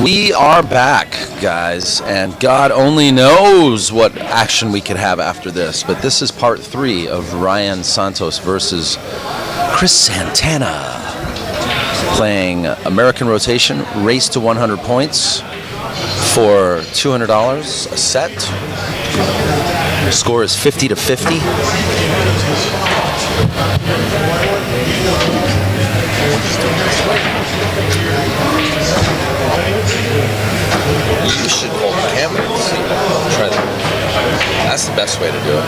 We are back, guys, and God only knows what action we could have after this. But this is part 3 of Ryan Santos versus Chris Santana, playing American Rotation, Race to 100 points for $200 a set. The score is 50 to 50. You should hold the camera and see. Try that. That's the best way to do it.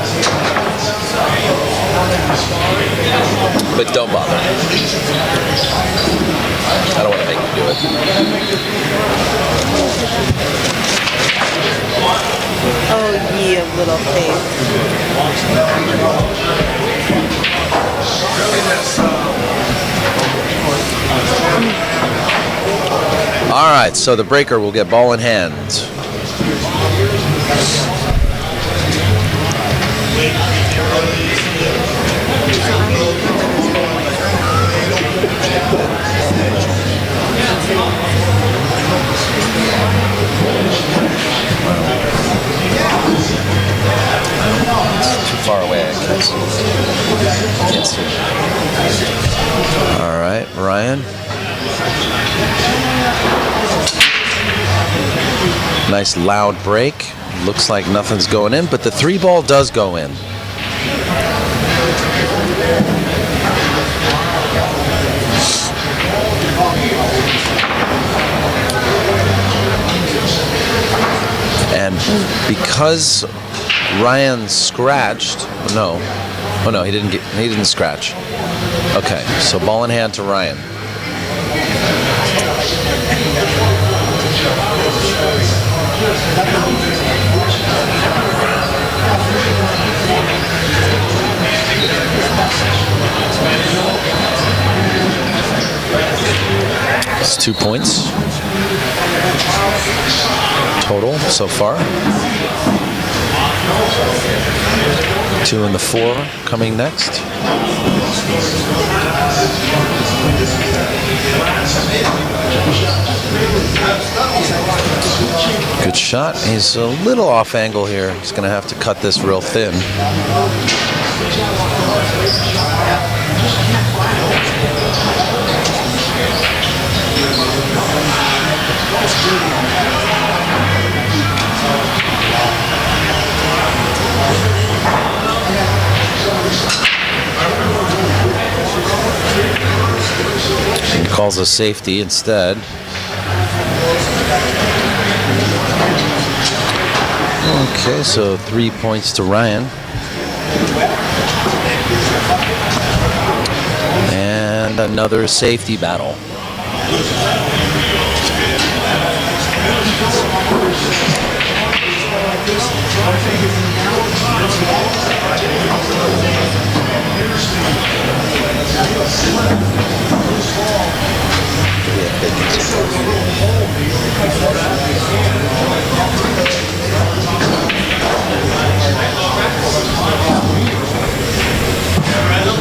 But don't bother. I don't want to make you do it. Oh, ye of little faith. All right, so the breaker will get ball in hand. It's too far away, I can't see. All right, Ryan. Nice loud break. Looks like nothing's going in, but the 3-ball does go in. And because Ryan scratched, no, oh no, he didn't scratch. Okay, so ball in hand to Ryan. It's 2 points total so far. 2 and the 4 coming next. Good shot. He's a little off angle here. He's going to have to cut this real thin. He calls a safety instead. Okay, so 3 points to Ryan. And another safety battle.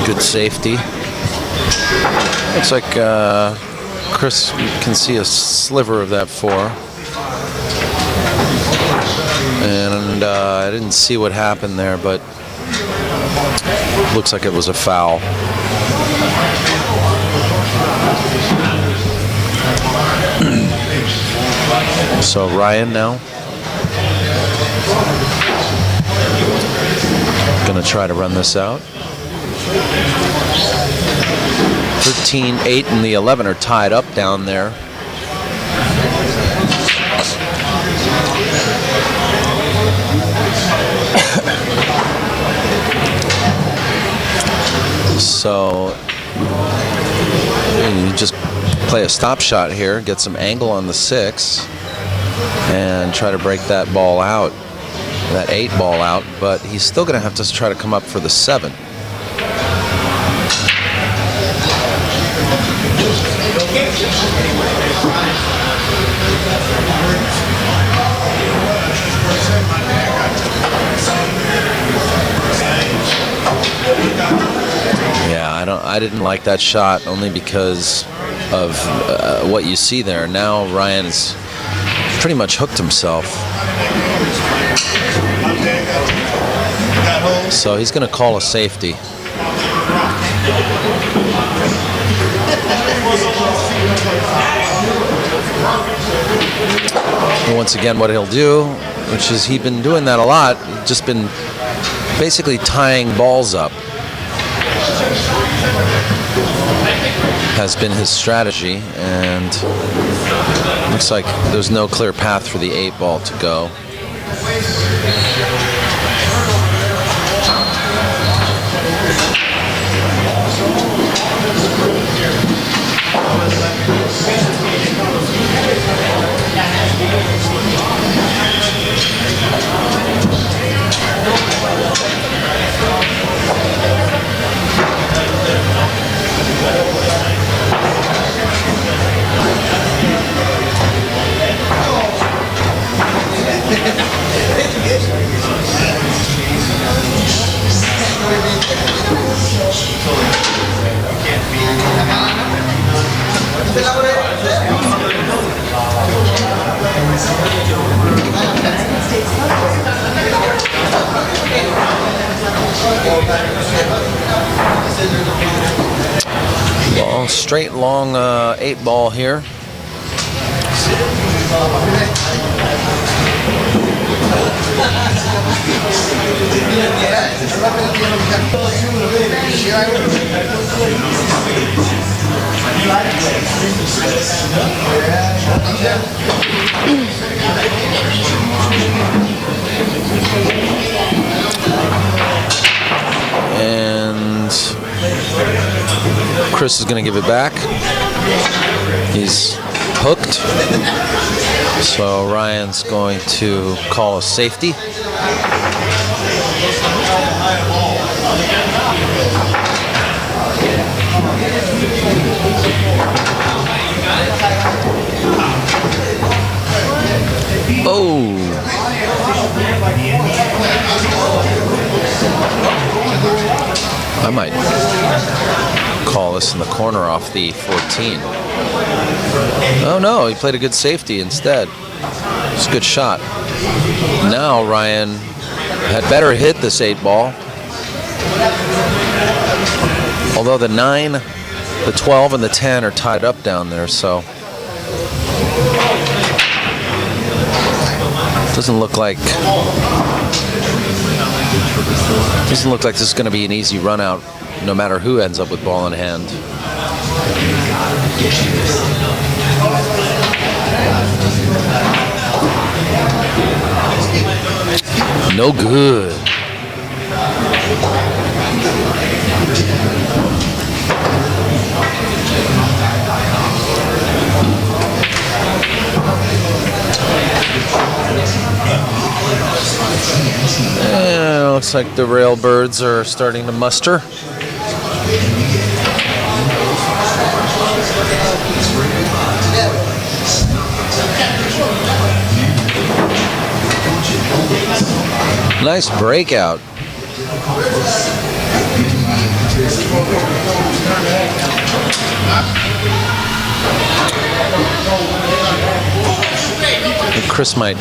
Good safety. Looks like Chris can see a sliver of that 4. And I didn't see what happened there, but looks like it was a foul. So Ryan now gonna try to run this out. 13, 8, and the 11 are tied up down there. So you just play a stop shot here, get some angle on the 6, and try to break that ball out, that 8 ball out, but he's still going to have to try to come up for the 7. Yeah, I didn't like that shot, only because of what you see there. Now Ryan's pretty much hooked himself. So he's going to call a safety. And once again, what he'll do, which is he's been doing that a lot, just been basically tying balls up, has been his strategy, and looks like there's no clear path for the 8-ball to go. Well, straight long 8-ball here. And Chris is going to give it back. He's hooked. So Ryan's going to call a safety. Oh. I might call this in the corner off the 14. Oh no, he played a good safety instead. It's a good shot. Now Ryan had better hit this 8-ball. Although the 9, the 12, and the 10 are tied up down there, so doesn't look like this is going to be an easy run out, no matter who ends up with ball in hand. No good. And it looks like the Railbirds are starting to muster. Nice breakout. And Chris might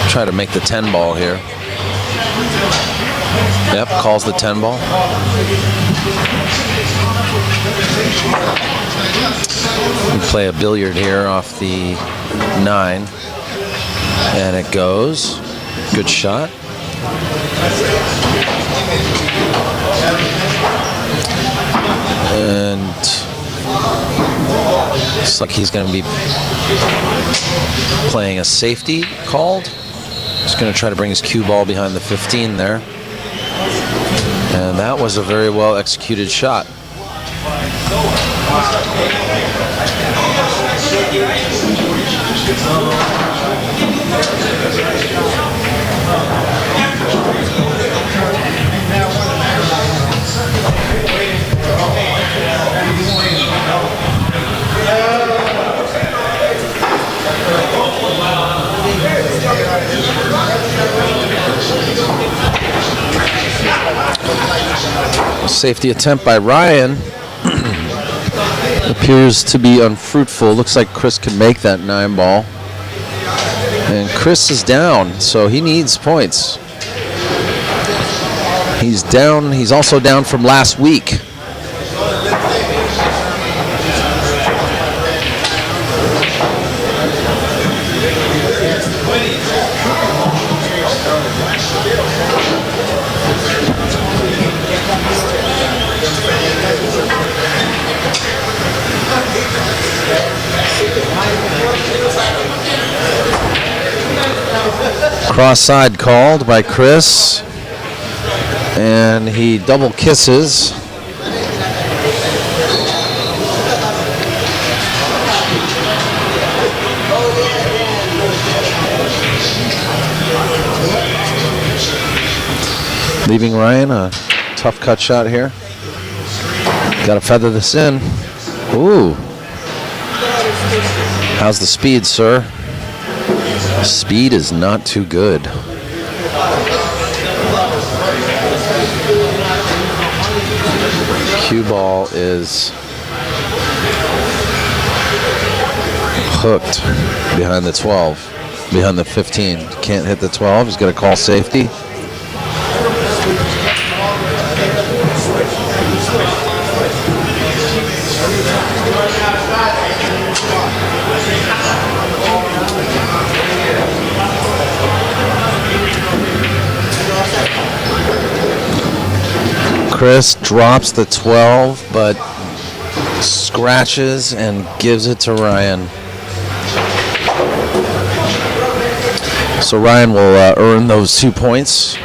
try to make the 10-ball here. Yep, calls the 10-ball. We play a billiard here off the 9. And it goes. Good shot. And looks like he's going to be playing a safety called. He's going to try to bring his cue ball behind the 15 there. And that was a very well executed shot. Safety attempt by Ryan. The appears to be unfruitful. Looks like Chris can make that 9 ball. And Chris is down, so he needs points. He's down. He's also down from last week. Cross side called by Chris, and he double kisses. Leaving Ryan a tough cut shot here. Got to feather this in. Ooh. How's the speed, sir? Speed is not too good. Cue ball is hooked behind the 12, behind the 15. Can't hit the 12. He's got to call safety. Chris drops the 12, but scratches and gives it to Ryan. So Ryan will earn those 2 points.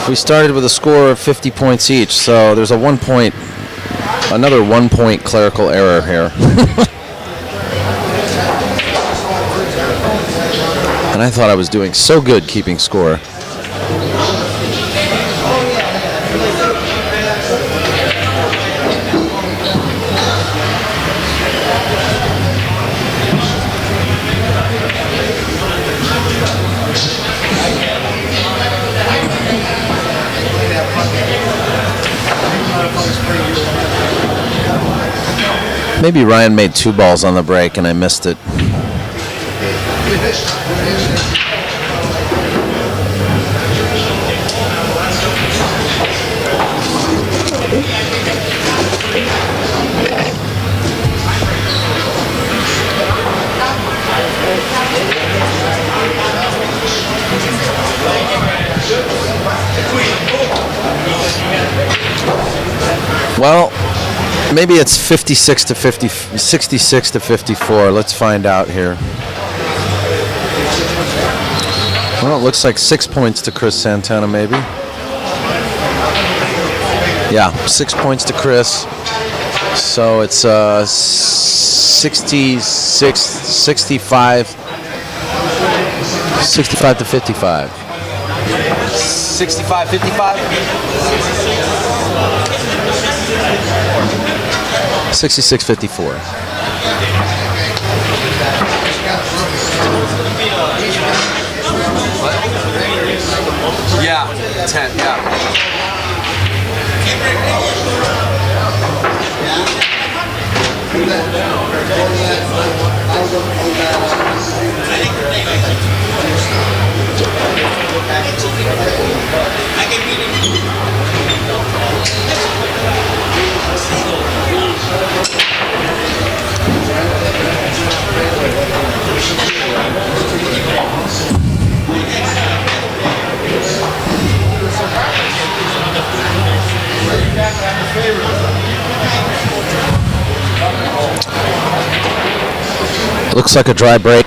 We started with a score of 50 points each, so there's another 1 point clerical error here. And I thought I was doing so good keeping score. Maybe Ryan made 2 balls on the break and I missed it. Well, maybe it's 66 to 54. Let's find out here. Well, it looks like 6 points to Chris Santana, maybe. Yeah, 6 points to Chris. So it's 65 to 55. 65, 55? 66-54. Yeah, 10, yeah. Looks like a dry break.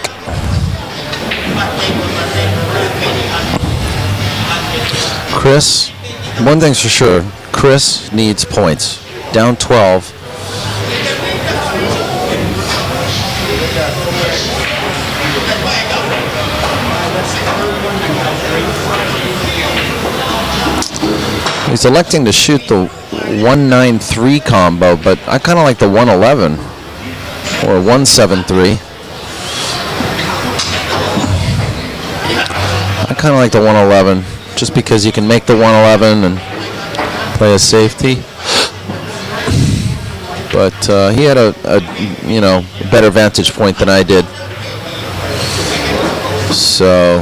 Chris, one thing's for sure, Chris needs points. Down 12. He's electing to shoot the 193 combo, but I kind of like the 111 or 173. I kind of like the 111 just because you can make the 111 and play a safety. But he had a better vantage point than I did. So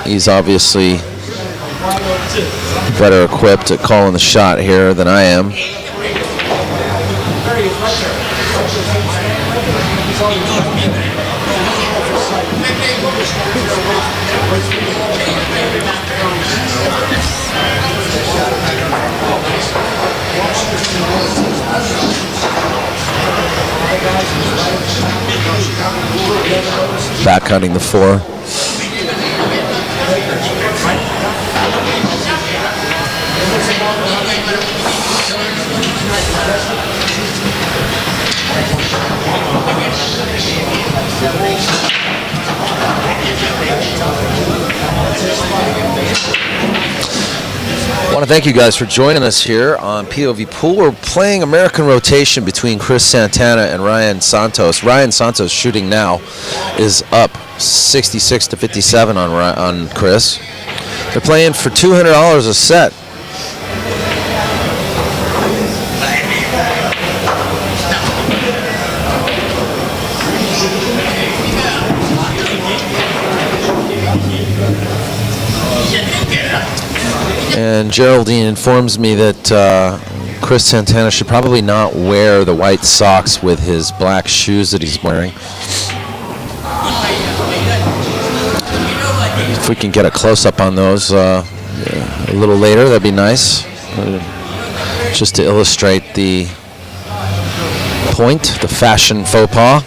he's obviously better equipped at calling the shot here than I am. Back cutting the 4. I want to thank you guys for joining us here on POVPOOL. We're playing American rotation between Chris Santana and Ryan Santos. Ryan Santos shooting now is up 66 to 57 on Chris. They're playing for $200 a set. And Geraldine informs me that Chris Santana should probably not wear the white socks with his black shoes that he's wearing. If we can get a close-up on those a little later, that'd be nice. Just to illustrate the point, the fashion faux pas.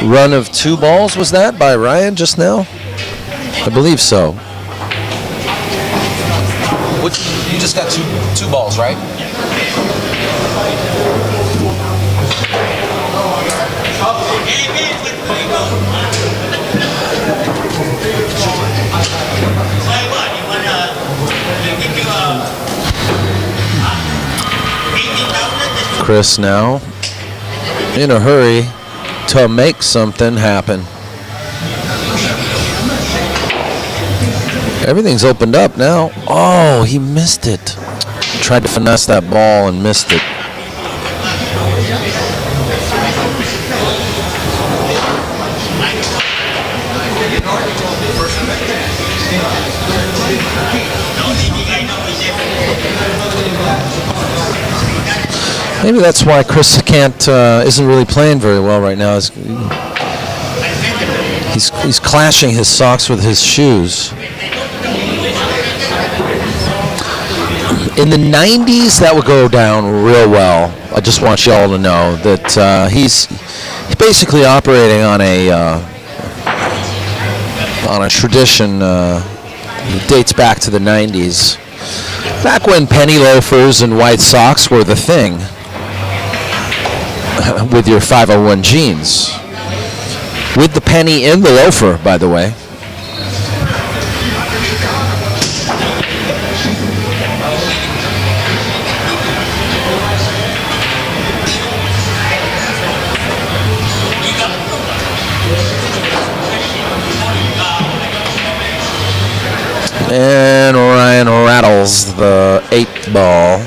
Run of 2 balls was that by Ryan just now? I believe so. You just got two balls, right? Chris now in a hurry to make something happen. Everything's opened up now. Oh, he missed it. Tried to finesse that ball and missed it. Maybe that's why Chris isn't really playing very well right now. He's clashing his socks with his shoes. In the 90s, that would go down real well. I just want y'all to know that he's basically operating on a tradition that dates back to the 90s, back when penny loafers and white socks were the thing, with your 501 jeans, with the penny in the loafer, by the way. And Ryan rattles the 8th ball.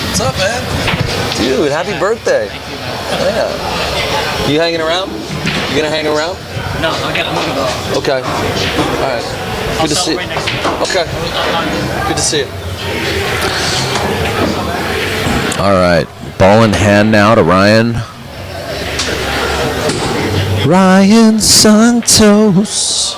What's up, man? Dude, happy birthday. Yeah. You hanging around? You gonna hang around? No, I'm gonna go. Okay. All right. Good to see you. Okay. Good to see you. All right. Ball in hand now to Ryan. Ryan Santos.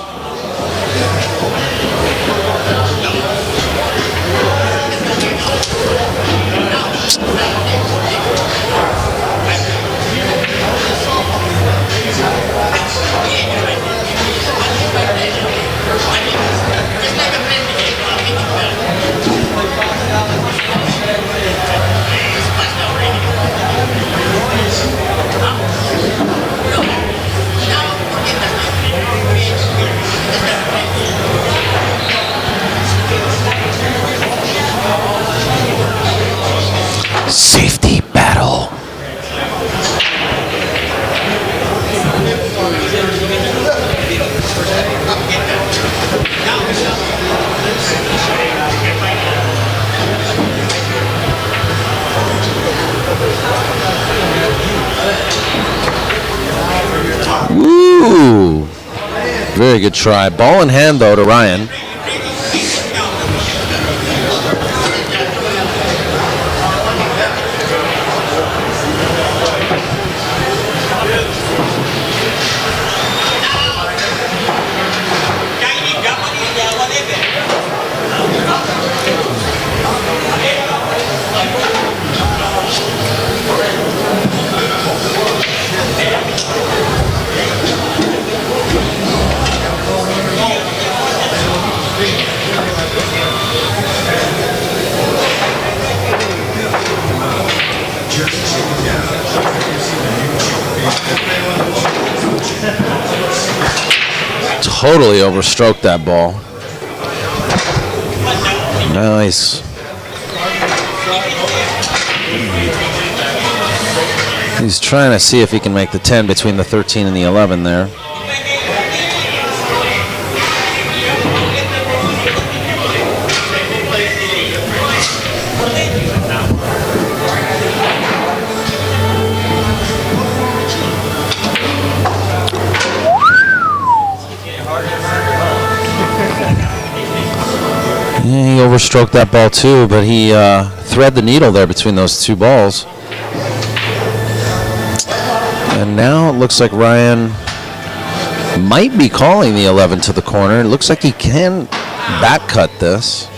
Very good try. Ball in hand, though, to Ryan. Totally overstroked that ball. Nice. He's trying to see if he can make the 10 between the 13 and the 11 there. Yeah, he overstroked that ball too, but he thread the needle there between those two balls. And now it looks like Ryan might be calling the 11 to the corner. It looks like he can back cut this.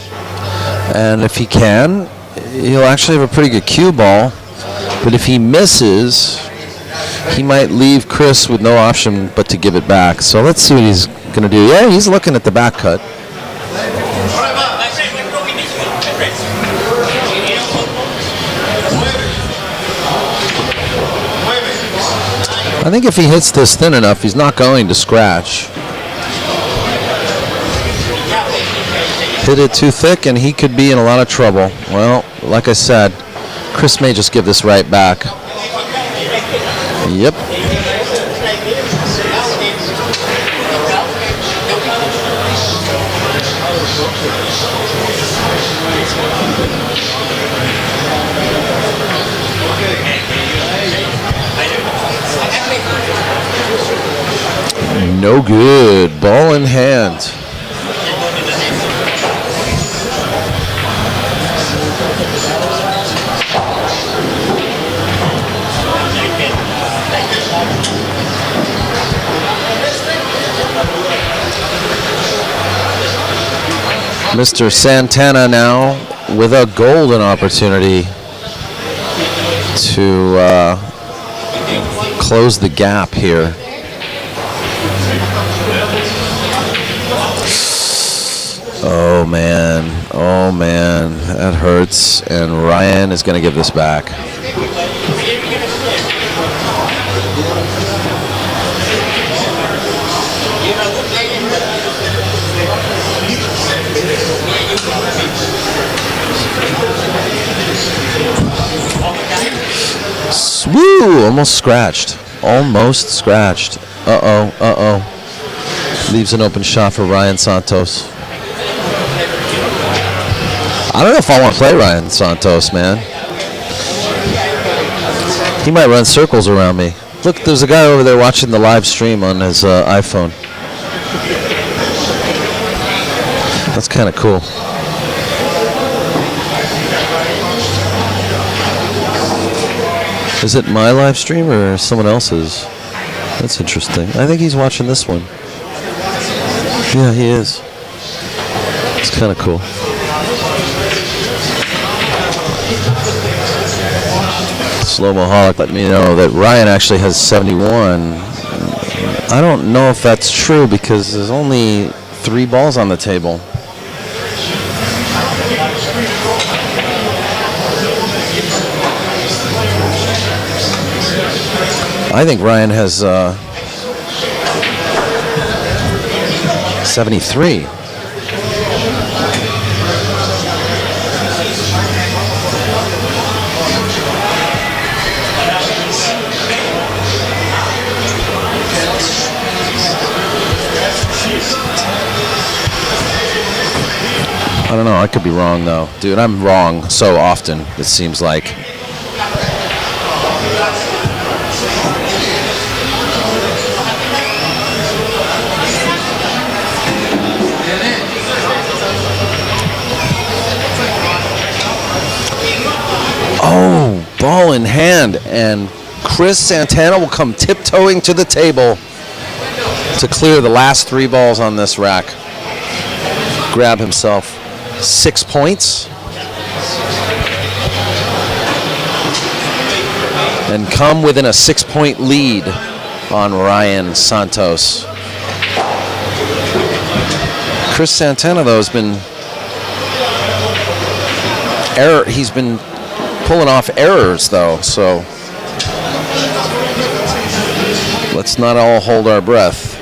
And if he can, he'll actually have a pretty good cue ball. But if he misses, he might leave Chris with no option but to give it back. So let's see what he's going to do. Yeah, he's looking at the back cut. I think if he hits this thin enough, he's not going to scratch. Hit it too thick, and he could be in a lot of trouble. Well, like I said, Chris may just give this right back. Yep. No good. Ball in hand. Mr. Santana now with a golden opportunity to close the gap here. Oh man, that hurts, and Ryan is going to give this back. Woo! Almost scratched. Almost scratched. Uh-oh. Leaves an open shot for Ryan Santos. I don't know if I want to play Ryan Santos, man. He might run circles around me. Look, there's a guy over there watching the live stream on his iPhone. That's kind of cool. Is it my live stream or someone else's? That's interesting. I think he's watching this one. Yeah, he is. It's kind of cool. Slow-Moholic let me know that Ryan actually has 71. I don't know if that's true because there's only 3 balls on the table. I think Ryan has 73. I don't know. I could be wrong, though. Dude, I'm wrong so often, it seems like. Oh, ball in hand, and Chris Santana will come tiptoeing to the table to clear the last 3 balls on this rack. Grab himself 6 points. And come within a 6-point lead on Ryan Santos. Chris Santana, though, he's been pulling off errors, though, so let's not all hold our breath.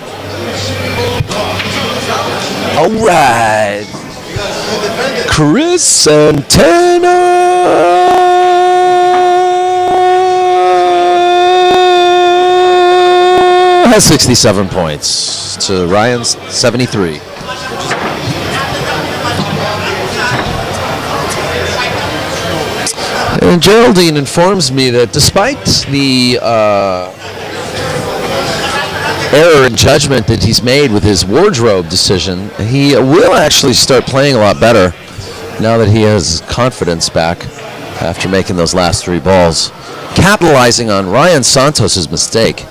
All right, Chris Santana has 67 points to Ryan's 73. And Geraldine informs me that despite the error in judgment that he's made with his wardrobe decision, he will actually start playing a lot better now that he has confidence back after making those last 3 balls, capitalizing on Ryan Santos' mistake.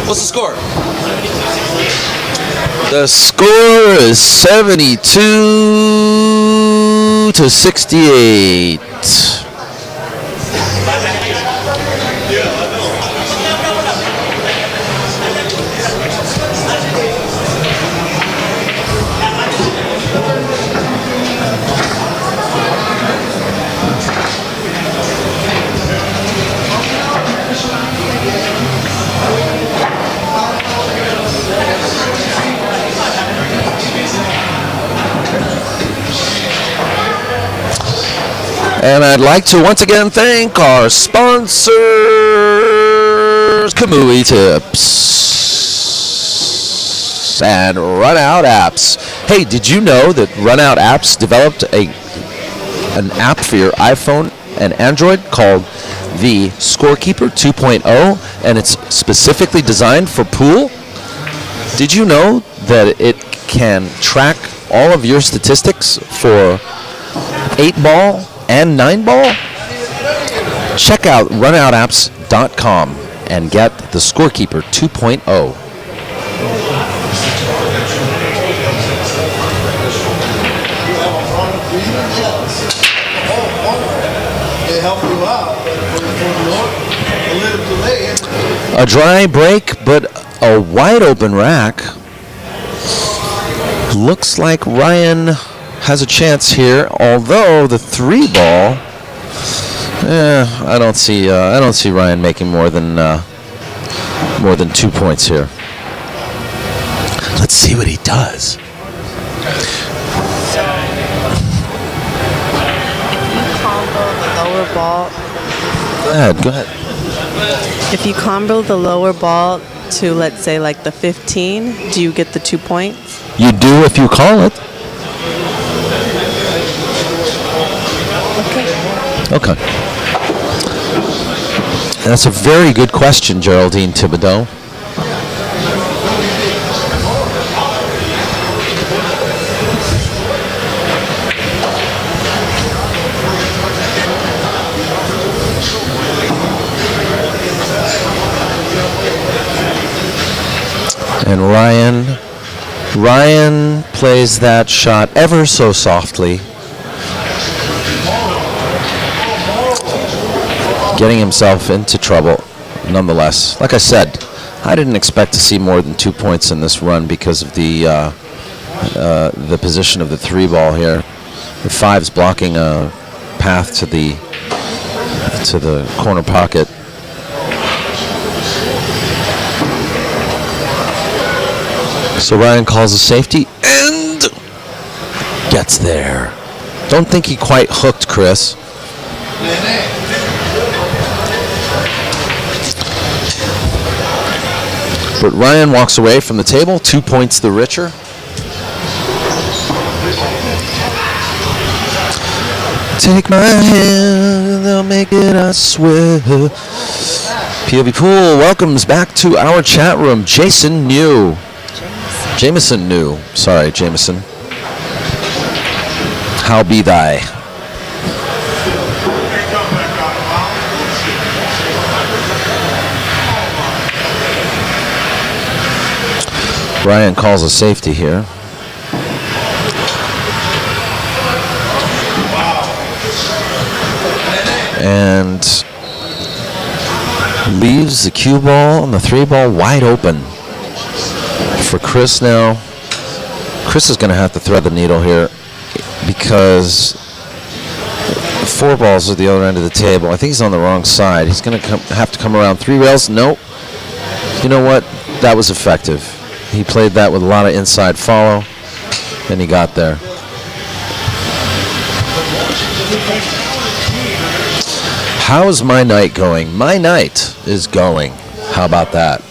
What's the score? The score is 72 to 68. And I'd like to once again thank our sponsors, Kamui Tips and Run Out Apps. Hey, did you know that Run Out Apps developed an app for your iPhone and Android called the Scorekeeper 2.0, and it's specifically designed for pool? Did you know that it can track all of your statistics for 8-ball and 9-ball? Check out runoutapps.com and get the Scorekeeper 2.0. A dry break, but a wide open rack. Looks like Ryan has a chance here, although the 3-ball, I don't see Ryan making more than 2 points here. Let's see what he does. Go ahead. If you combo the lower ball to, let's say, like the 15, do you get the 2 points? You do if you call it. Okay. That's a very good question, Geraldine Thibodeau. And Ryan plays that shot ever so softly, getting himself into trouble nonetheless. Like I said, I didn't expect to see more than 2 points in this run because of the position of the 3-ball here. The 5's blocking a path to the corner pocket. So Ryan calls a safety and gets there. Don't think he quite hooked Chris. But Ryan walks away from the table, 2 points the richer. Take my hand, they'll make it, I swear. POVPOOL welcomes back to our chat room Jameson New. Sorry, Jameson. How be thy? Ryan calls a safety here. And leaves the cue ball and the 3-ball wide open for Chris now. Chris is going to have to thread the needle here because 4 balls are the other end of the table. I think he's on the wrong side. He's going to have to come around 3 rails. Nope. You know what? That was effective. He played that with a lot of inside follow, and he got there. How's my night going? My night is going. How about that?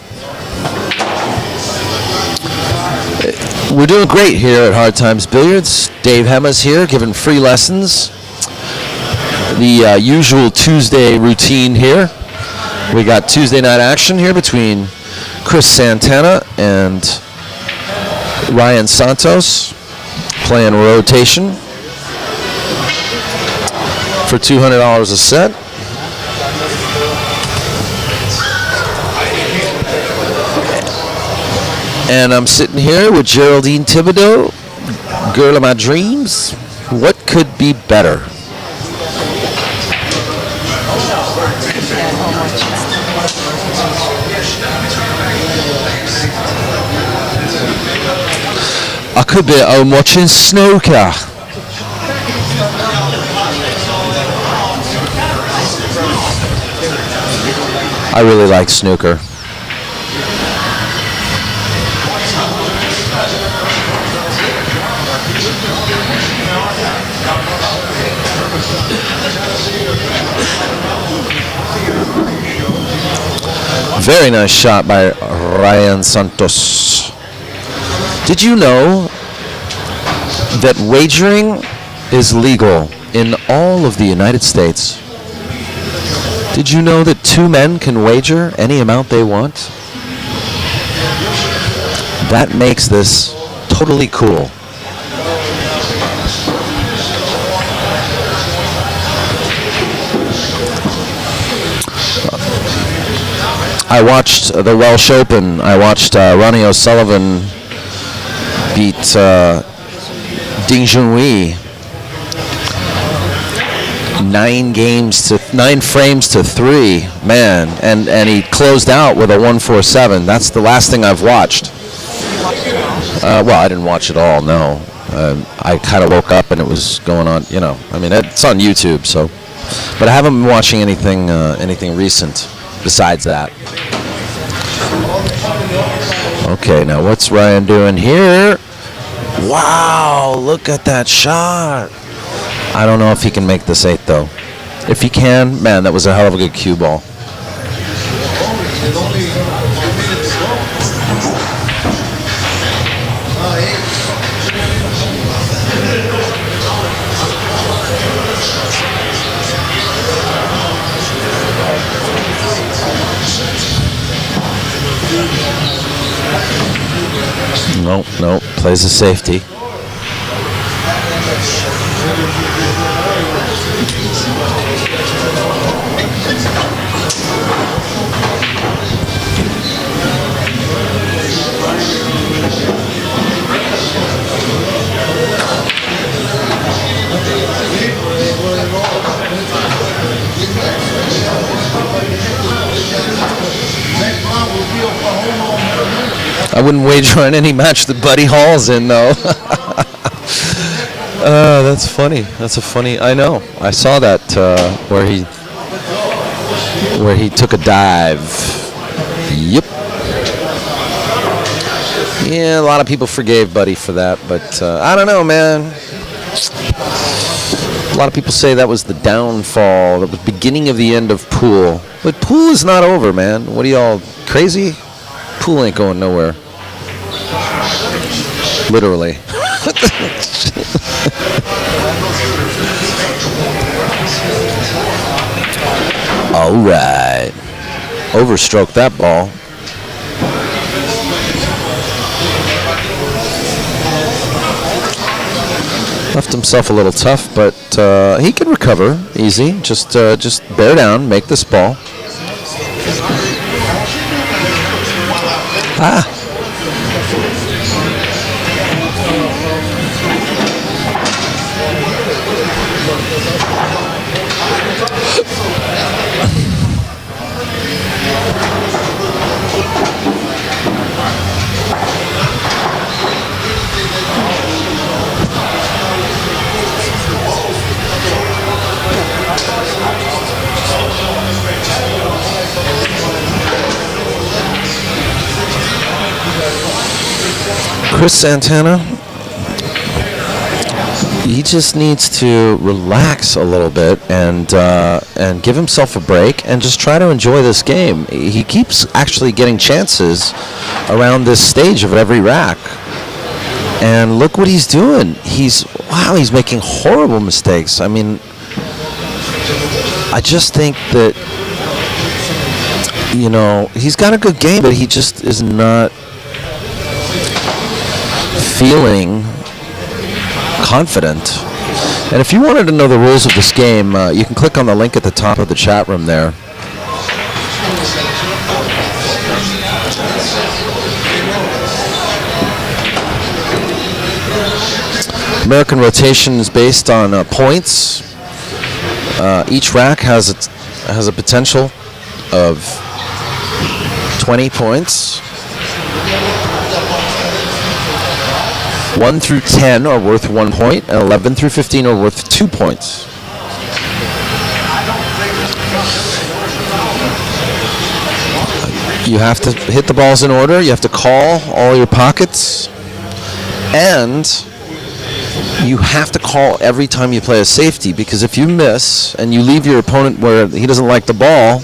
We're doing great here at Hard Times Billiards. Dave Hemma's here giving free lessons. The usual Tuesday routine here. We got Tuesday night action here between Chris Santana and Ryan Santos playing rotation for $200 a set. And I'm sitting here with Geraldine Thibodeau, girl of my dreams. What could be better? I could be at home watching snooker. I really like snooker. Very nice shot by Ryan Santos. Did you know that wagering is legal in all of the United States? Did you know that 2 men can wager any amount they want? That makes this totally cool. I watched the Welsh Open. I watched Ronnie O'Sullivan beat Ding Junhui 9 frames to 3, man, and he closed out with a 147. That's the last thing I've watched. Well, I didn't watch it all. No, I kind of woke up and it was going on. You know, I mean, it's on YouTube. So, but I haven't been watching anything recent besides that. Okay, now what's Ryan doing here? Wow, look at that shot. I don't know if he can make this 8 though. If he can, man, that was a hell of a good cue ball. Nope, plays a safety. I wouldn't wager on any match that Buddy Hall's in, though. That's funny. I know. I saw that where he took a dive. Yep. Yeah, a lot of people forgave Buddy for that, but I don't know, man. A lot of people say that was the downfall, that was beginning of the end of pool. But pool is not over, man. What are y'all, crazy? Pool ain't going nowhere. Literally. All right. overstroked that ball. Left himself a little tough, but he can recover easy. Just bear down, make this ball. Ah. Chris Santana, he just needs to relax a little bit and give himself a break and just try to enjoy this game. He keeps actually getting chances around this stage of every rack. And look what he's doing. He's making horrible mistakes. I mean, I just think that, he's got a good game, but he just is not feeling confident. And if you wanted to know the rules of this game, you can click on the link at the top of the chat room there. American rotation is based on points. Each rack has a potential of 20 points. 1 through 10 are worth 1 point, and 11 through 15 are worth 2 points. You have to hit the balls in order. You have to call all your pockets. And you have to call every time you play a safety, because if you miss and you leave your opponent where he doesn't like the ball,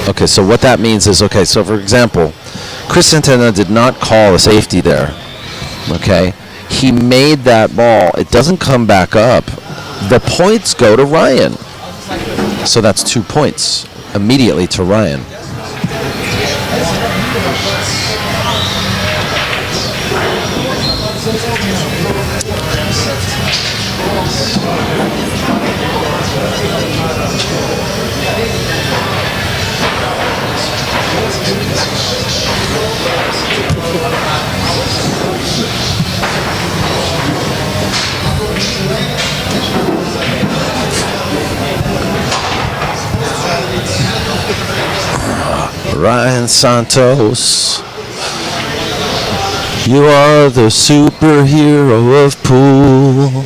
Okay, so what that means is, so for example, Chris Santana did not call a safety there. Okay? He made that ball. It doesn't come back up. The points go to Ryan. So that's 2 points immediately to Ryan. Ryan Santos, you are the superhero of pool.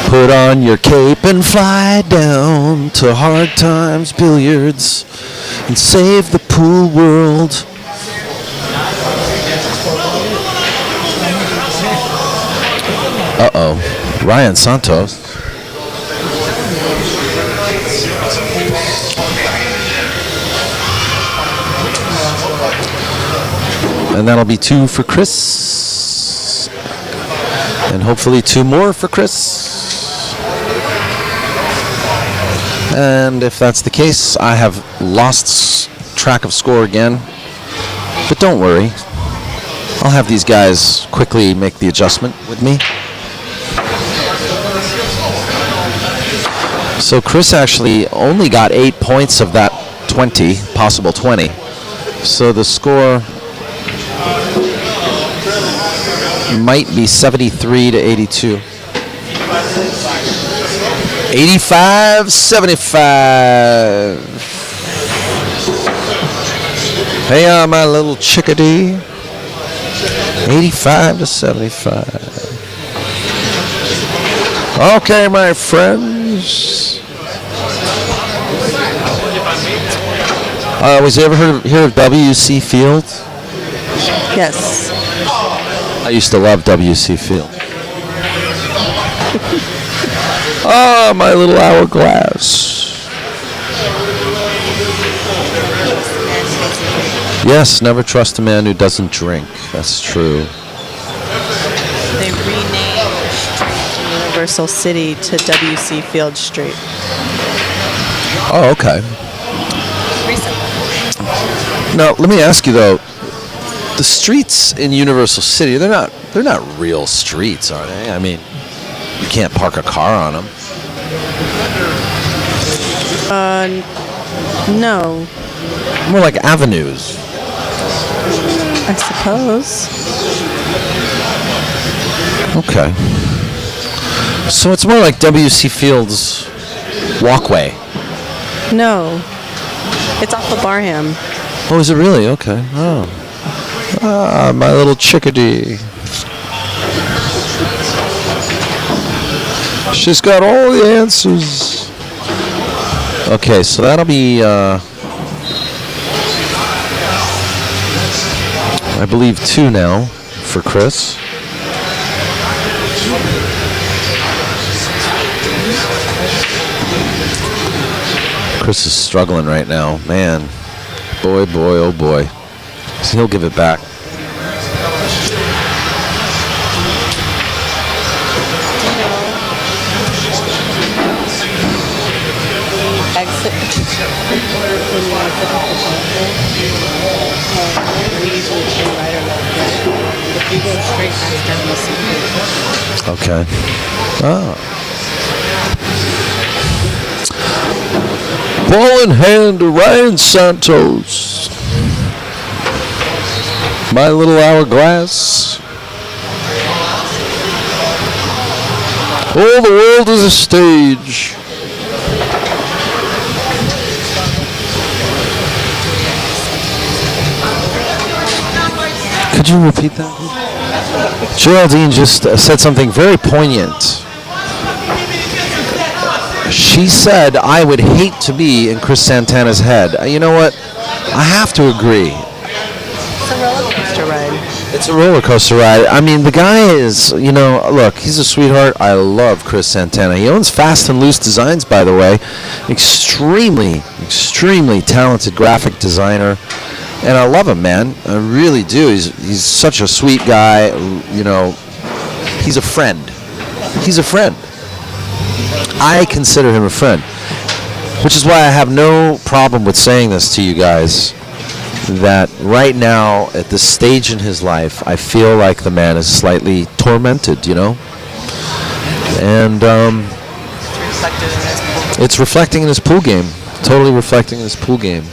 Put on your cape and fly down to Hard Times Billiards and save the pool world. Ryan Santos. And that'll be 2 for Chris. And hopefully 2 more for Chris. And if that's the case, I have lost track of score again. But don't worry. I'll have these guys quickly make the adjustment with me. So Chris actually only got 8 points of that 20, possible 20. So the score might be 73 to 82. 85-75. Hey, my little chickadee. 85 to 75. Okay, my friends. Was you ever hear of W.C. Field? Yes. I used to love W.C. Field. Oh, my little hourglass. Yes, never trust a man who doesn't drink. That's true. They renamed Universal City to WC Field Street. Oh, okay. Recently. Now, let me ask you though, the streets in Universal City, they're not real streets, are they? I mean, you can't park a car on them. No, More like avenues. I suppose. Okay. So it's more like WC Field's walkway. No, it's off of Barham. Oh, is it really? Okay. Oh. Ah, my little chickadee. She's got all the answers. Okay, so that'll be, I believe 2 now for Chris. Chris is struggling right now. Man, boy, oh boy. So he'll give it back. Exit. When you exit off the platform, we usually turn right or left. If you go straight past WC. Okay. Ah. Ball in hand to Ryan Santos. My little hourglass. Oh, the world is a stage. Could you repeat that? Geraldine just said something very poignant. She said, I would hate to be in Chris Santana's head. You know what? I have to agree. It's a roller coaster ride. It's a roller coaster ride. I mean, the guy is, look, he's a sweetheart. I love Chris Santana. He owns Fast and Loose Designs, by the way. Extremely talented graphic designer. And I love him, man. I really do. He's such a sweet guy. He's a friend. He's a friend. I consider him a friend. Which is why I have no problem with saying this to you guys. That right now, at this stage in his life, I feel like the man is slightly tormented, And it's reflecting in his pool game. Totally reflecting in his pool game.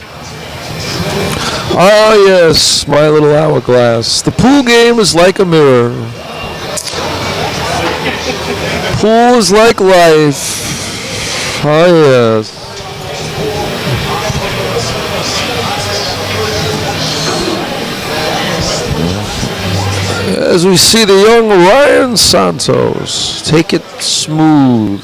Ah, yes, my little hourglass. The pool game is like a mirror. Pool is like life. Ah, yes. As we see the young Ryan Santos take it smooth.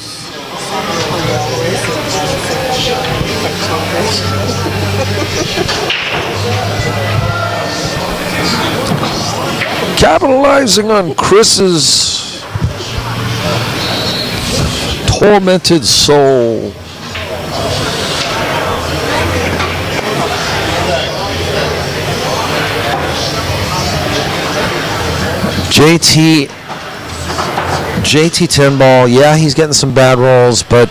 Capitalizing on Chris's tormented soul. JT Tinball, yeah, he's getting some bad rolls, but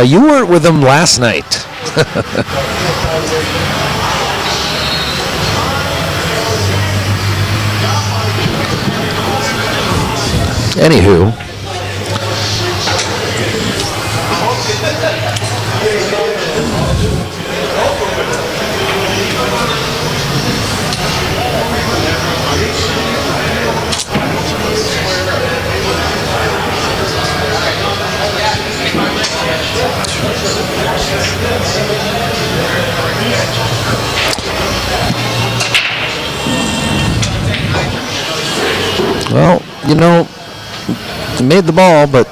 you weren't with him last night. Anywho. Well, he made the ball, but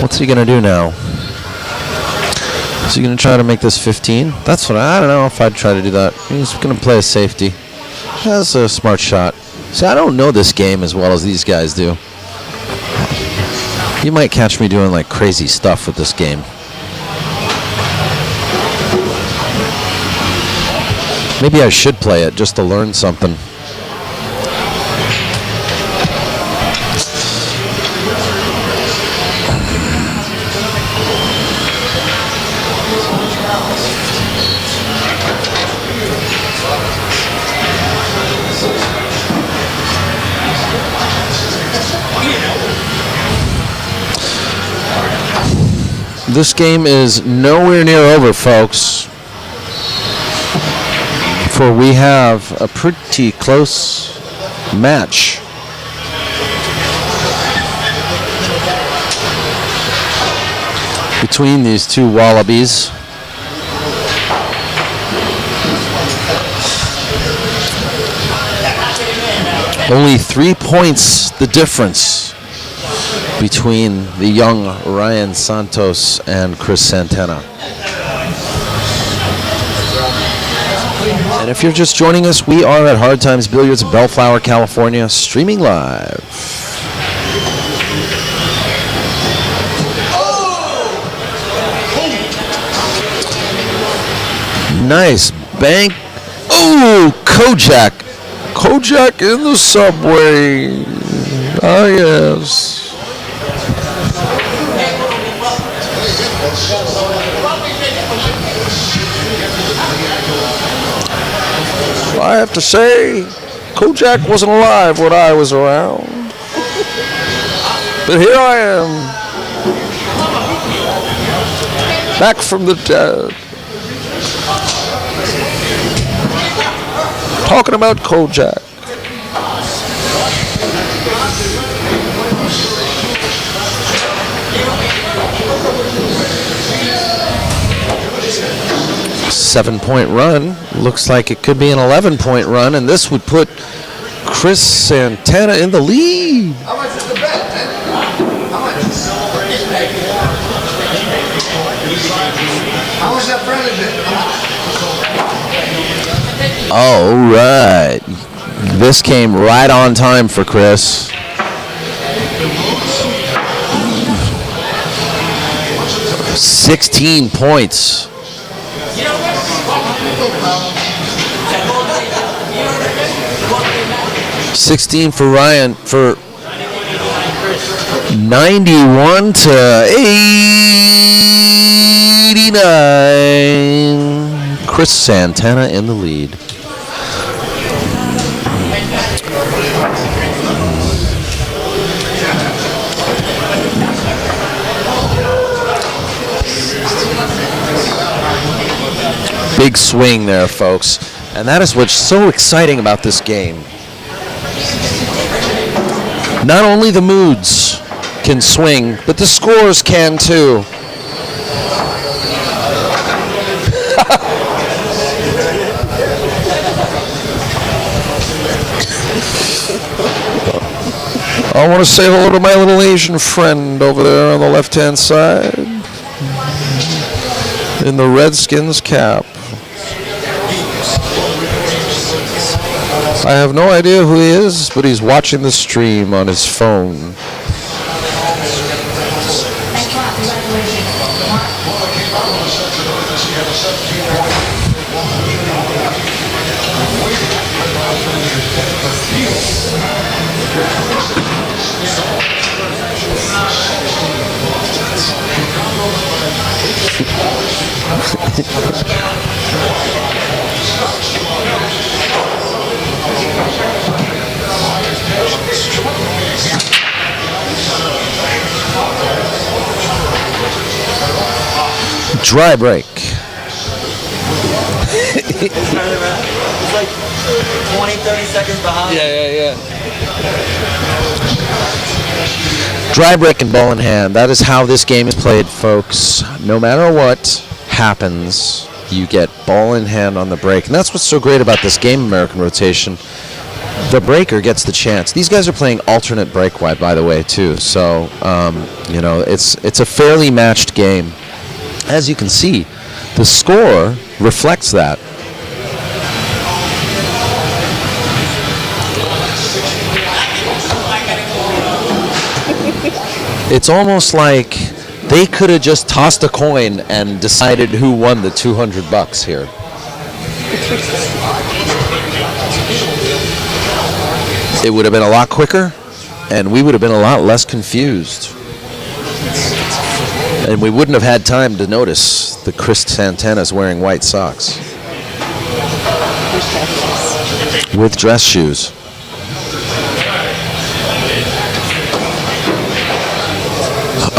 what's he going to do now? Is he going to try to make this 15? That's what I don't know if I'd try to do that. He's going to play a safety. That's a smart shot. See, I don't know this game as well as these guys do. You might catch me doing like crazy stuff with this game. Maybe I should play it just to learn something. This game is nowhere near over, folks. For we have a pretty close match. Between these two wallabies. Only 3 points the difference between the young Ryan Santos and Chris Santana. And if you're just joining us, we are at Hard Times Billiards in Bellflower, California, streaming live. Nice bank. Oh, Kojak. Kojak in the subway. Ah, yes. I have to say, Kojak wasn't alive when I was around. But here I am. Back from the dead. Talking about Kojak. Seven-point run. Looks like it could be an 11-point run, and this would put Chris Santana in the lead. How much is the bet, man? How much? How much that friend is it? All right. This came right on time for Chris. $16 points. 16 for Ryan for 91 to 89. Chris Santana in the lead. Big swing there, folks. And that is what's so exciting about this game. Not only the moods can swing, but the scores can too. I want to say hello to my little Asian friend over there on the left-hand side in the Redskins cap. I have no idea who he is, but he's watching the stream on his phone. Dry break. It's like 20, 30 seconds behind. Yeah. Dry break and ball in hand. That is how this game is played, folks. No matter what happens, you get ball in hand on the break. And that's what's so great about this game, American Rotation. The breaker gets the chance. These guys are playing alternate break wide, by the way, too. So, it's a fairly matched game. As you can see, the score reflects that. It's almost like they could have just tossed a coin and decided who won the $200 here. It would have been a lot quicker, and we would have been a lot less confused. And we wouldn't have had time to notice that Chris Santana's wearing white socks. With dress shoes.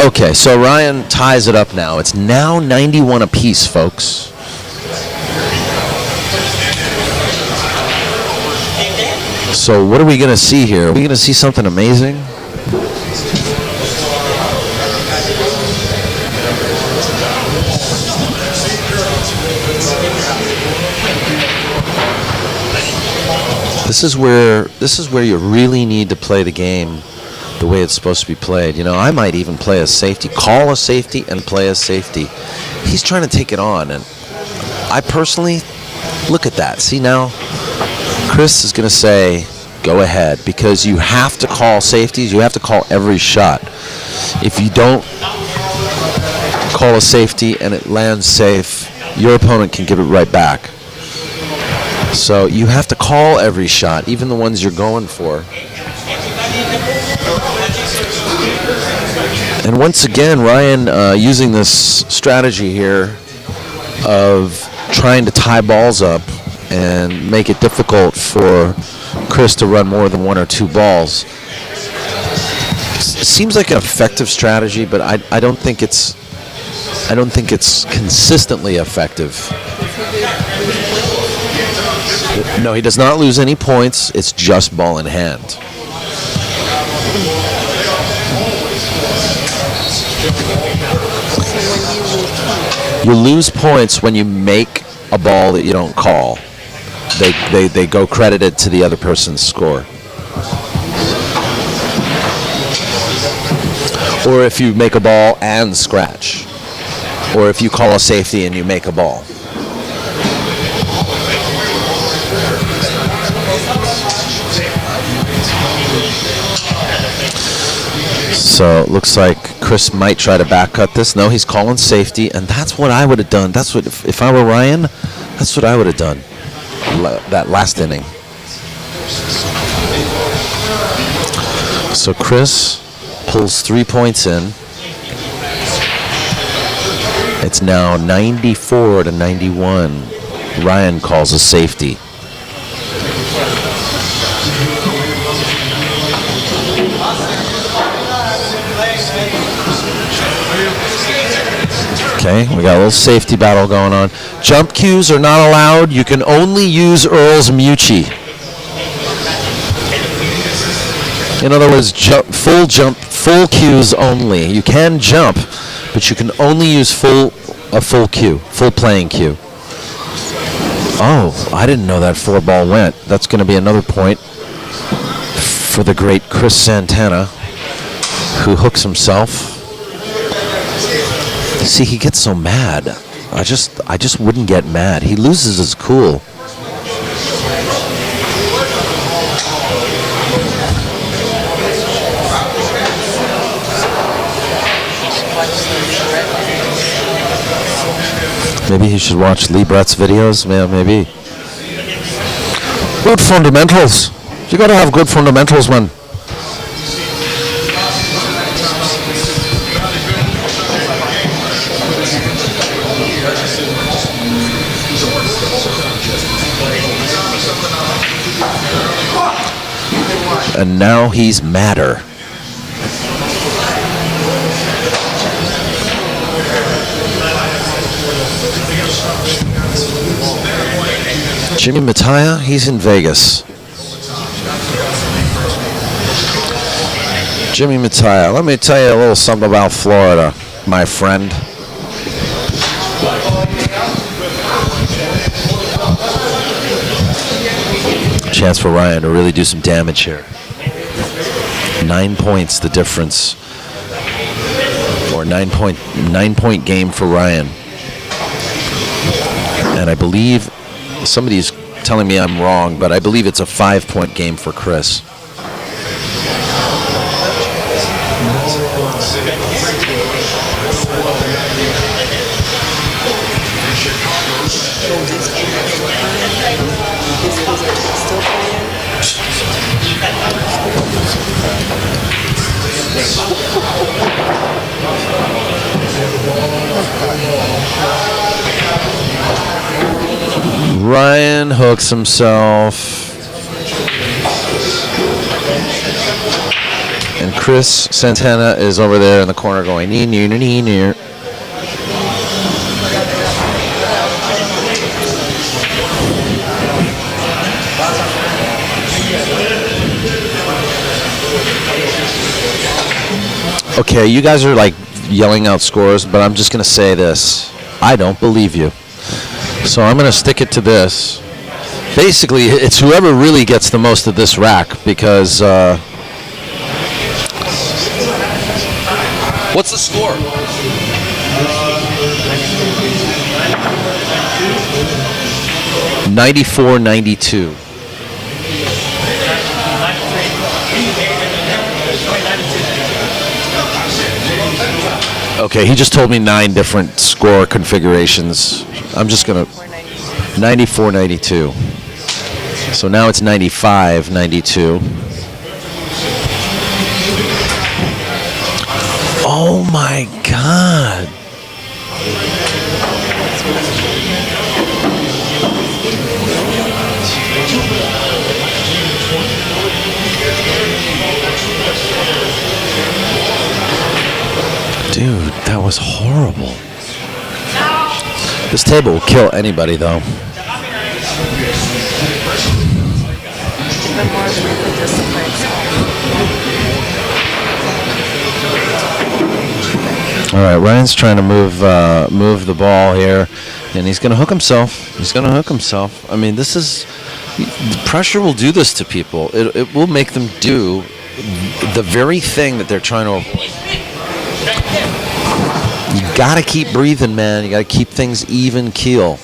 Okay, so Ryan ties it up now. It's now 91 apiece, folks. So what are we going to see here? Are we going to see something amazing? This is where you really need to play the game the way it's supposed to be played. You know, I might even play a safety, call a safety, and play a safety. He's trying to take it on, and I personally look at that. See now, Chris is going to say, go ahead, because you have to call safeties. You have to call every shot. If you don't call a safety and it lands safe, your opponent can give it right back. So you have to call every shot, even the ones you're going for. And once again, Ryan using this strategy here of trying to tie balls up and make it difficult for Chris to run more than one or two balls. It seems like an effective strategy, but I don't think it's consistently effective. No, he does not lose any points. It's just ball in hand. You lose points when you make a ball that you don't call. They go credited to the other person's score. Or if you make a ball and scratch. Or if you call a safety and you make a ball. So it looks like Chris might try to back cut this. No, he's calling safety, and that's what I would have done. That's what, if I were Ryan, that's what I would have done that last inning. So Chris pulls 3 points in. It's now 94 to 91. Ryan calls a safety. Okay, we got a little safety battle going on. Jump cues are not allowed. You can only use Earl's Mucci. In other words, full cues only. You can jump, but you can only use full cue, full playing cue. Oh, I didn't know that 4-ball went. That's going to be another point for the great Chris Santana, who hooks himself. See, he gets so mad. I just wouldn't get mad. He loses his cool. Maybe he should watch Lee Brett's videos. Yeah, maybe. Good fundamentals. You gotta have good fundamentals, man. And now he's madder. Jimmy Mattia, he's in Vegas. Jimmy Mattia, let me tell you a little something about Florida, my friend. Chance for Ryan to really do some damage here. 9 points the difference, or 9 point game for Ryan. And I believe somebody's telling me I'm wrong, but I believe it's a 5-point game for Chris. Ryan hooks himself. And Chris Santana is over there in the corner going, nee, nee, nee, nee, nee. Okay, you guys are like yelling out scores, but I'm just going to say this. I don't believe you. So I'm going to stick it to this. Basically, it's whoever really gets the most of this rack because... what's the score? $94-92. Okay, he just told me 9 different score configurations. I'm just going to... 94-92. So now it's 95-92. Oh my God. Dude, that was horrible. This table will kill anybody, though. All right, Ryan's trying to move the ball here, and he's going to hook himself. He's going to hook himself. I mean, this is... the pressure will do this to people. It will make them do the very thing that they're trying to avoid. You gotta keep breathing, man. You gotta keep things even keel,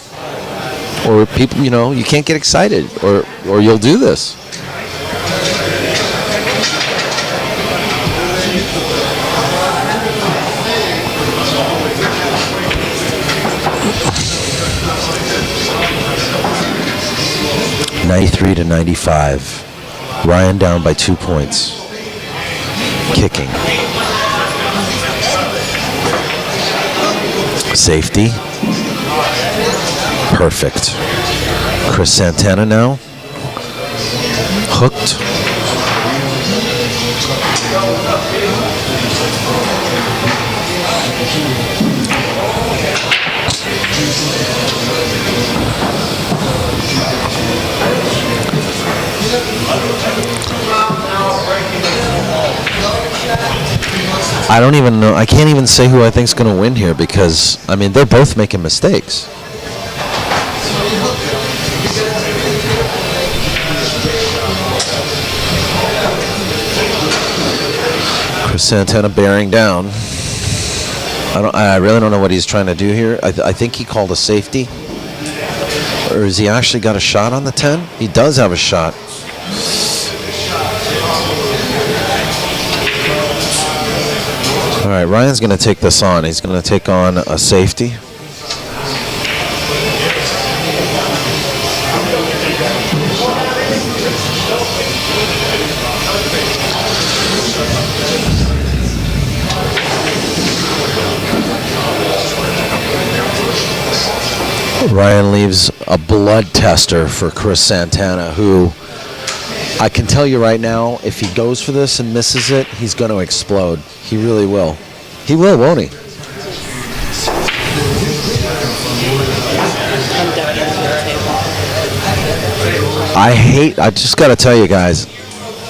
or people, you can't get excited, or you'll do this. $93-95. Ryan down by 2 points. Kicking. Safety. Perfect. Chris Santana now. Hooked. I don't even know. I can't even say who I think's going to win here because, I mean, they're both making mistakes. Chris Santana bearing down. I really don't know what he's trying to do here. I think he called a safety. Or has he actually got a shot on the 10? He does have a shot. All right, Ryan's going to take this on. He's going to take on a safety. Ryan leaves a blood tester for Chris Santana, who I can tell you right now, if he goes for this and misses it, he's going to explode. He really will. He will, won't he? I just got to tell you guys,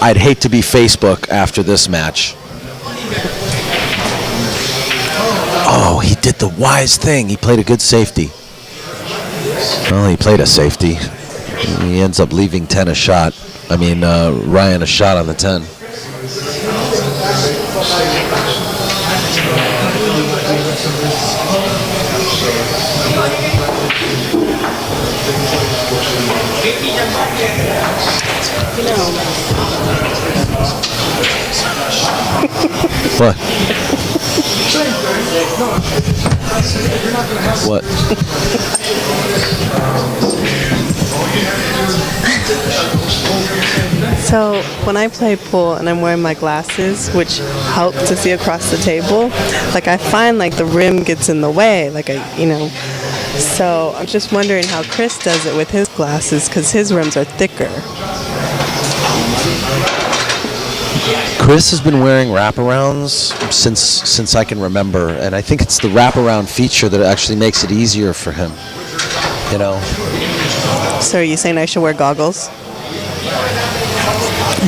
I'd hate to be Facebook after this match. Oh, he did the wise thing. He played a good safety. Well, he played a safety. He ends up leaving 10 a shot. I mean, Ryan a shot on the 10. What? What? So when I play pool and I'm wearing my glasses, which help to see across the table, like I find like the rim gets in the way, so I'm just wondering how Chris does it with his glasses because his rims are thicker. Chris has been wearing wraparounds since I can remember, and I think it's the wraparound feature that actually makes it easier for him. You know? So are you saying I should wear goggles?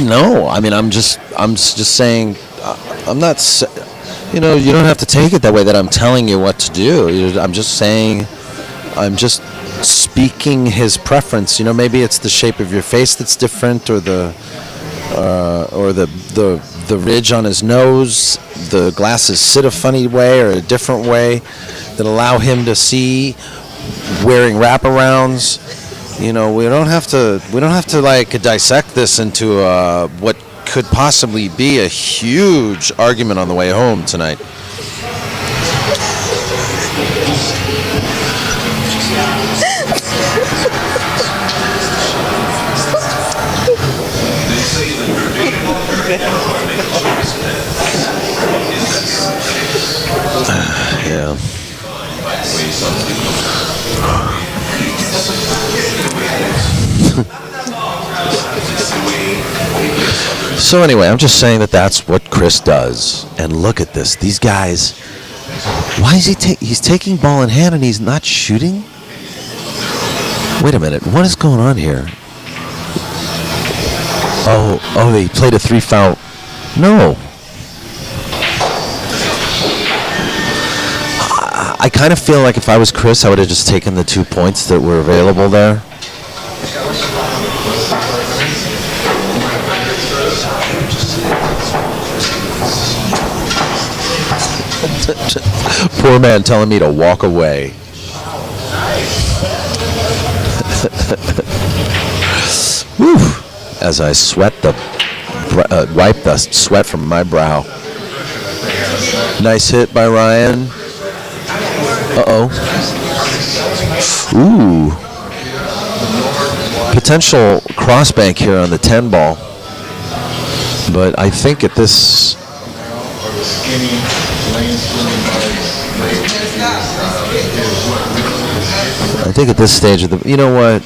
No, I mean I'm just saying I'm not. You know, you don't have to take it that way. That I'm telling you what to do. I'm just saying. I'm just speaking his preference. You know, maybe it's the shape of your face that's different, or the ridge on his nose. The glasses sit a funny way or a different way that allow him to see wearing wraparounds. You know, we don't have to like dissect this into what could possibly be a huge argument on the way home tonight. Yeah. So anyway, I'm just saying that that's what Chris does. And look at this. These guys, why is he's taking ball in hand and he's not shooting? Wait a minute. What is going on here? Oh, they played a 3-foul. No. I kind of feel like if I was Chris, I would have just taken the 2 points that were available there. Poor man telling me to walk away. Whew. As I sweat wipe the sweat from my brow. Nice hit by Ryan. Uh-oh. Ooh. Potential crossbank here on the 10 ball. But I think at this... I think at this stage of the... You know what?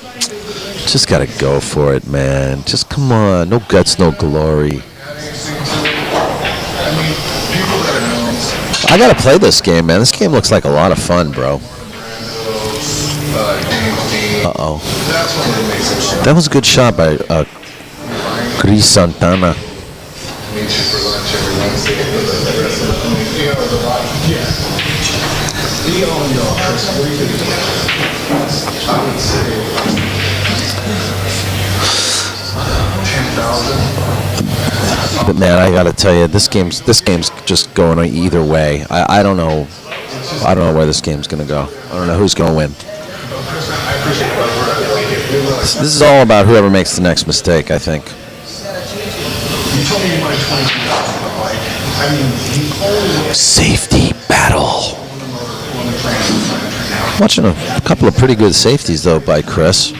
Just got to go for it, man. Just come on. No guts, no glory. I got to play this game, man. This game looks like a lot of fun, bro. Uh-oh. That was a good shot by Chris Santana. But man, I gotta tell you, this game's just going either way. I don't know where this game's gonna go. I don't know who's gonna win. This is all about whoever makes the next mistake, I think. Safety battle. Watching a couple of pretty good safeties though by Chris.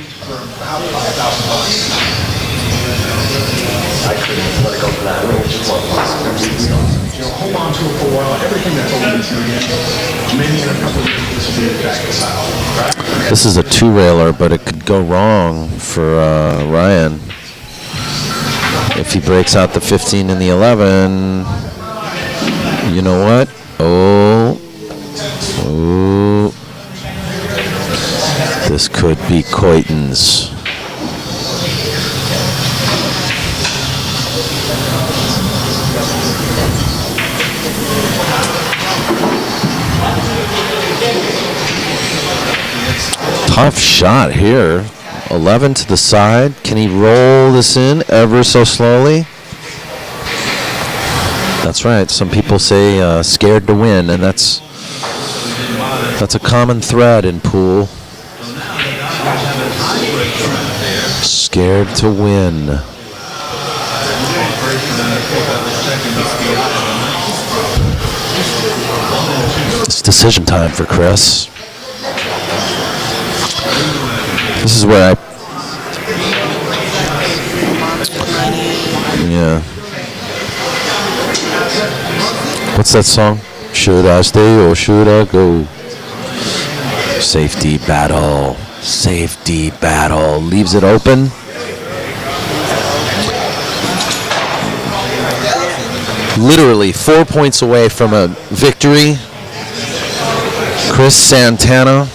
This is a two-railer, but it could go wrong for Ryan. If he breaks out the 15 and the 11, you know what? Oh. This could be Coyton's. Tough shot here. 11 to the side. Can he roll this in ever so slowly? That's right. Some people say scared to win, and that's a common thread in pool. Scared to win. It's decision time for Chris. This is where yeah. What's that song? Should I stay or should I go? Safety battle. Safety battle. Leaves it open. literally 4 points away from a victory. Chris Santana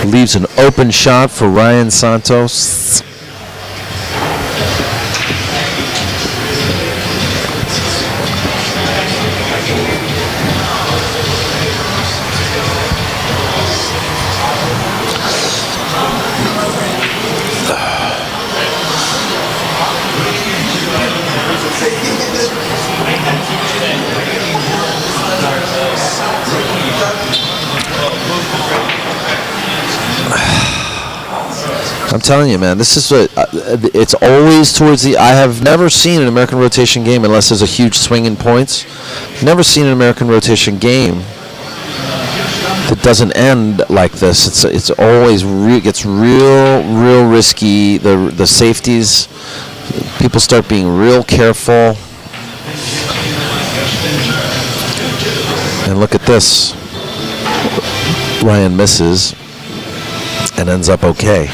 leaves an open shot for Ryan Santos. I'm telling you, man, this is what it's always towards the. I have never seen an American rotation game unless there's a huge swing in points. Never seen an American rotation game that doesn't end like this. It's always gets real risky. The safeties, people start being real careful. And look at this. Ryan misses and ends up okay.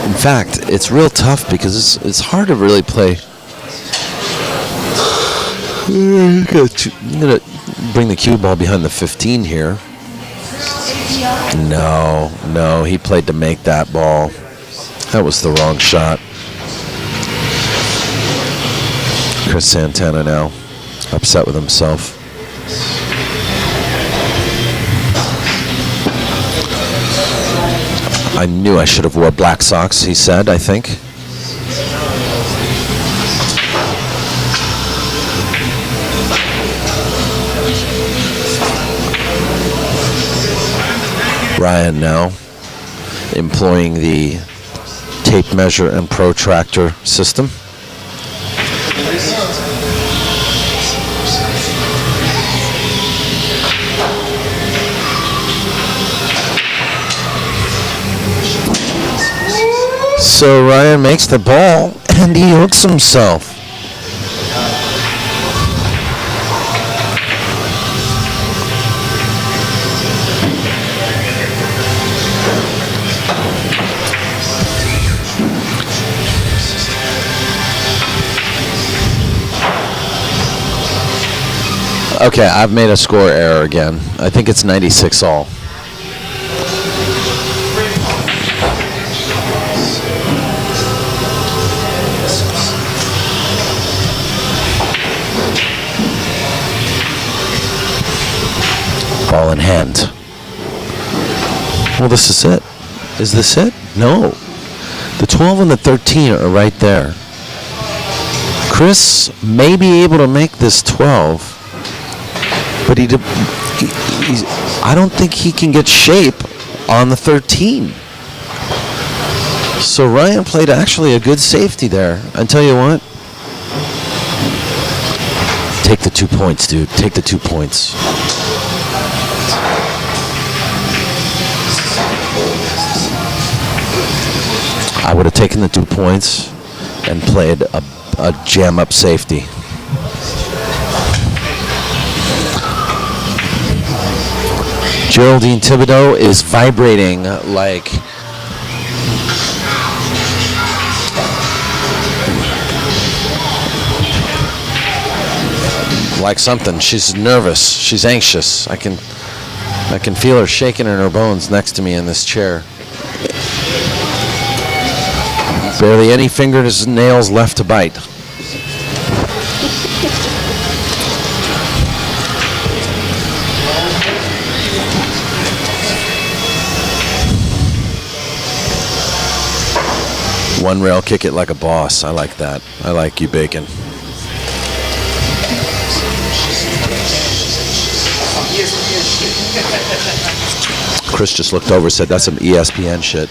In fact, it's real tough because it's hard to really play. I'm going to bring the cue ball behind the 15 here. No, he played to make that ball. That was the wrong shot. Chris Santana now upset with himself. I knew I should have wore black socks, he said, I think. Ryan now employing the tape measure and protractor system. So Ryan makes the ball and he hooks himself. Okay, I've made a score error again. I think it's 96 all. Ball in hand. Well, this is it. Is this it? No. The 12 and the 13 are right there. Chris may be able to make this 12, but I don't think he can get shape on the 13. So Ryan played actually a good safety there. I tell you what. Take the 2 points, dude. Take the 2 points. I would have taken the 2 points and played a jam-up safety. Geraldine Thibodeau is vibrating like something. She's nervous. She's anxious. I can feel her shaking in her bones next to me in this chair. Barely any fingernails left to bite. One rail, kick it like a boss. I like that. I like you, Bacon. Chris just looked over and said, that's some ESPN shit.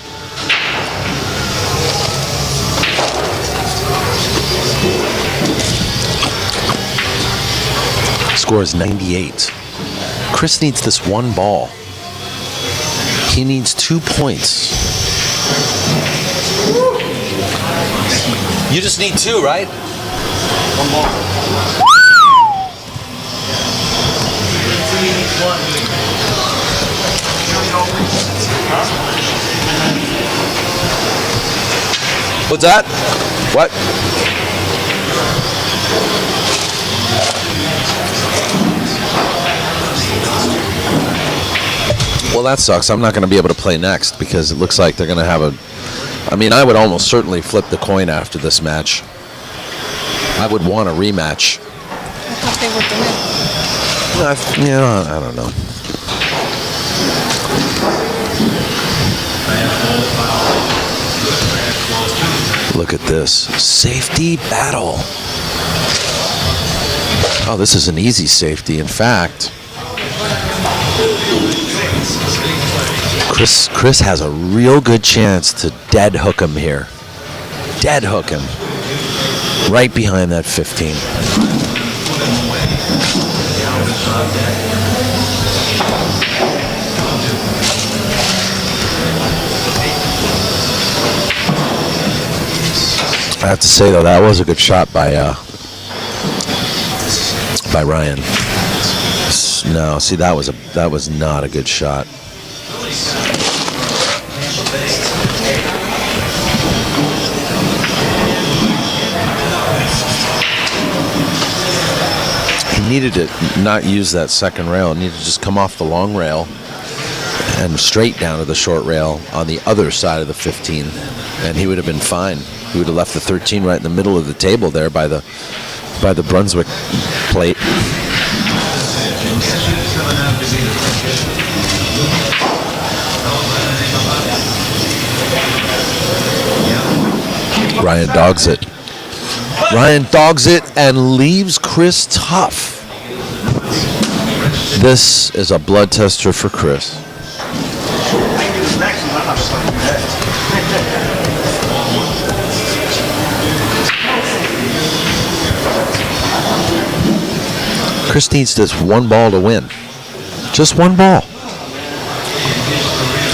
Score is 98. Chris needs this one ball. He needs 2 points. You just need 2, right? One ball. What's that? What? Well, that sucks. I'm not going to be able to play next because it looks like they're going to have a... I mean, I would almost certainly flip the coin after this match. I would want a rematch. I thought they were going I don't know. Look at this. Safety battle. Oh, this is an easy safety. In fact, Chris has a real good chance to dead hook him here. Dead hook him. Right behind that 15. I have to say though, that was a good shot by Ryan. No, see that was not a good shot. He needed to not use that second rail. He needed to just come off the long rail and straight down to the short rail on the other side of the 15, and he would have been fine. He would have left the 13 right in the middle of the table there by the Brunswick plate. Ryan dogs it. Ryan dogs it and leaves Chris tough. This is a blood tester for Chris. Chris needs this one ball to win. Just one ball.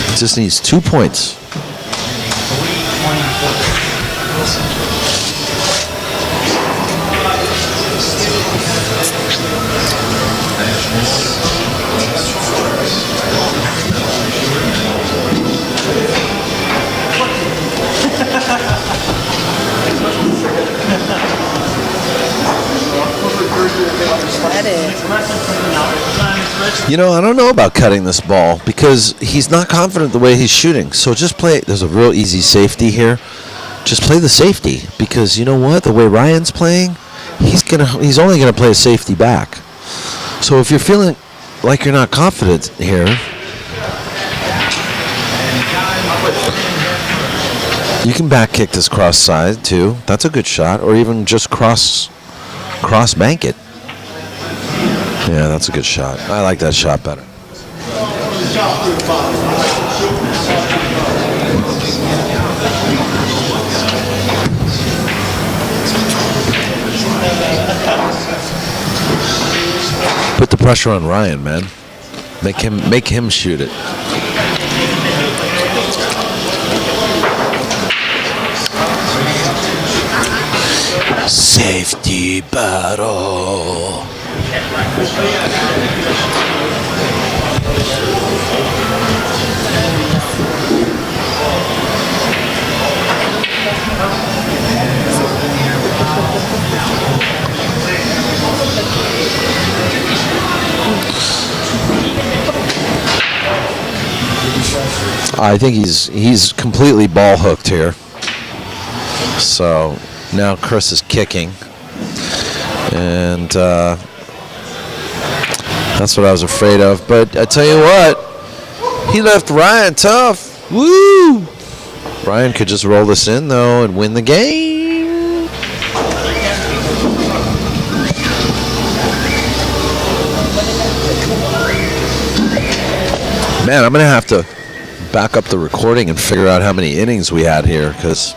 He just needs 2 points. You know, I don't know about cutting this ball because he's not confident the way he's shooting. So just play. There's a real easy safety here. Just play the safety because you know what? The way Ryan's playing, he's only gonna play a safety back. So if you're feeling like you're not confident here, you can back kick this cross side too. That's a good shot, or even just cross bank it. Yeah, that's a good shot. I like that shot better. Put the pressure on Ryan, man. Make him shoot it. Safety battle. I think he's completely ball hooked here. So now Chris is kicking, and that's what I was afraid of. But I tell you what, he left Ryan tough. Woo! Ryan could just roll this in though and win the game. Man, I'm gonna have to back up the recording and figure out how many innings we had here, because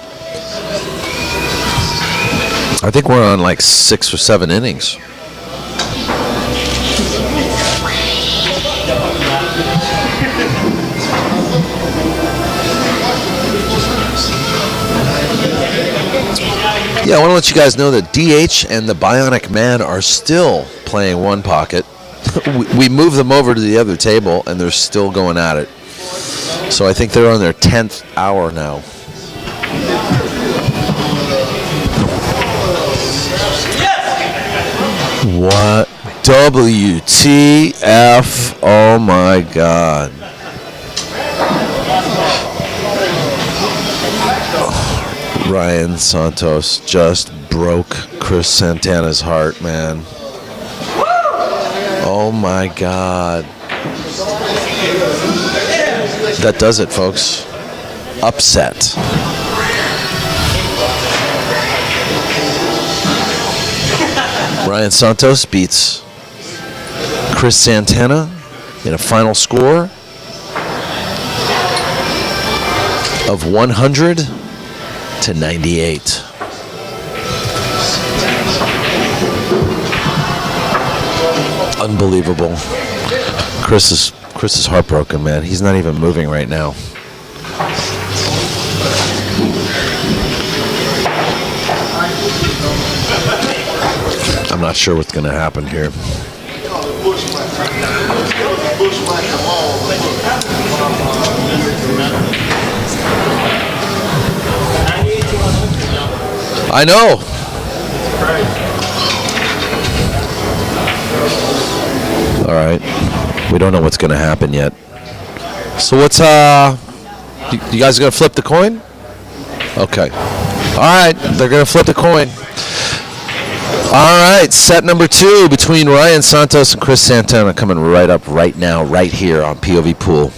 I think we're on like 6 or 7 innings. Yeah, I want to let you guys know that DH and the Bionic Man are still playing one pocket. We moved them over to the other table, and they're still going at it. So I think they're on their 10th hour now. What? WTF? Oh my God. Ryan Santos just broke Chris Santana's heart, man. Oh my God. That does it, folks. Upset. Ryan Santos beats Chris Santana in a final score of 100-98. Unbelievable. Chris is heartbroken, man. He's not even moving right now. I'm not sure what's going to happen here. I know. All right. We don't know what's going to happen yet. So what's you guys going to flip the coin? Okay. All right, they're going to flip the coin. All right, set number 2 between Ryan Santos and Chris Santana coming right up right now, right here on POV Pool.